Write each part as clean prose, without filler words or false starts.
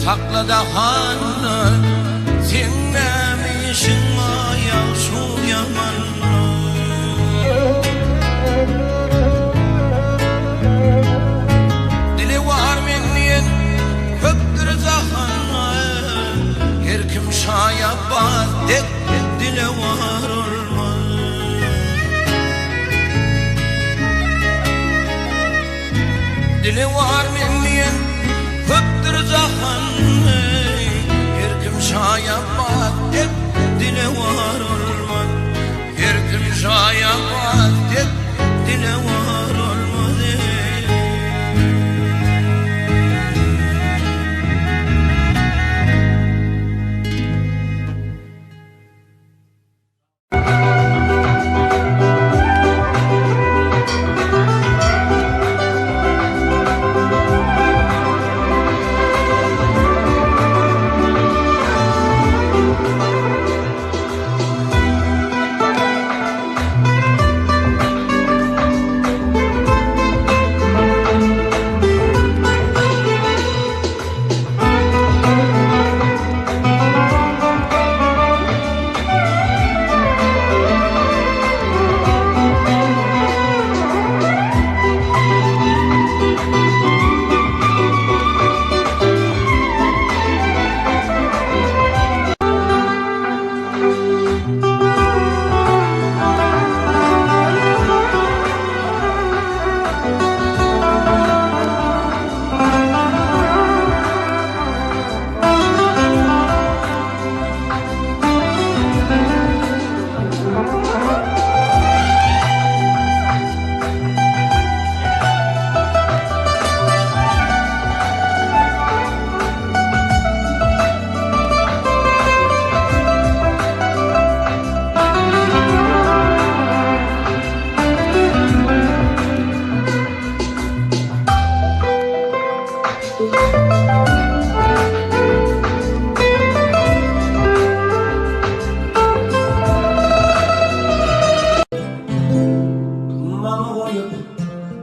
sakla da hanı dinlemişin ayal şu yamanı. Dili var menniyen köptür zahanı, her kim şaya baz dek dili var olmaz. Dili var menniyen köptür zahanı, her kim şaya baz dek dili var olmaz. Her kim şaya baz dek dili var olmaz.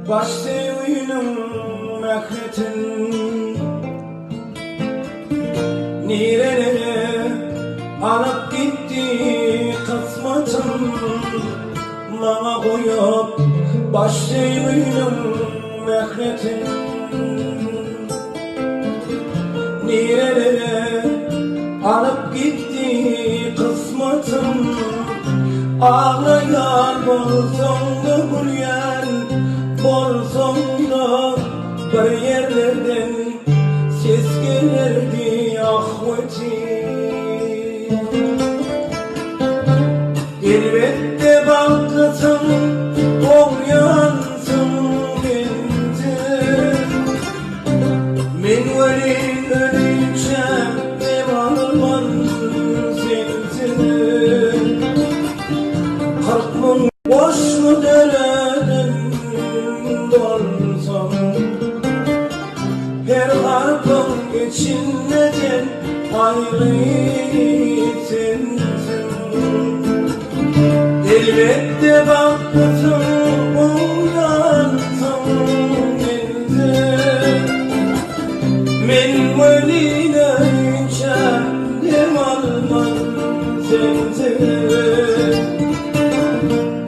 Başlayının mehretin nerelere alıp gitti kısmetin. Bana koyup başlayının mehretin nerelere alıp gitti kısmetin. Ağlayan bolsam da gülyen bolsam da bir yerlerden ses gelirdi ahveti. Elbette baktım olyansın bende. Men öleyim öleceğim devalman sensin. 40 mın boş mu deredin dolsam, her harpın içinden ayrı sensin. Elbette baktım uyansam bende. Men ölüyle içerdim alman sensin.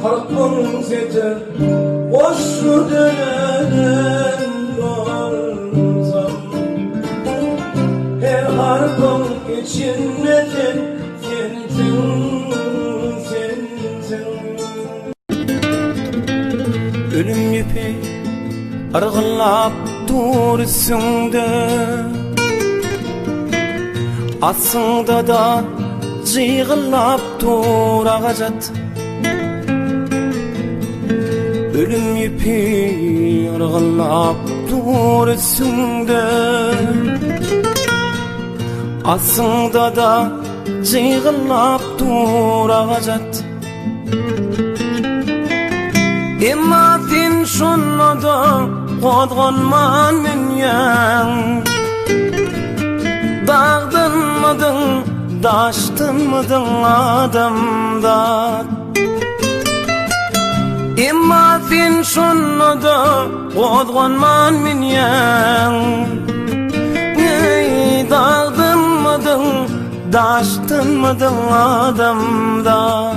40 mın seter boş mu dönen dolsam, her harpın içinde sensin, sensin. Ölüm yüpe argılap dur üstünde, aslında da cığılap dur ağacat. Ölüm yüpi argılap dur üstünde, aslında da cığılap dur ağacat. Emma sen şunu da kodgonman menyen, dağdın mıdın daştın mıdın adamda. Emma sen şunu da kodgonman menyen, dağdın mıdın, daştın mıdın adamda?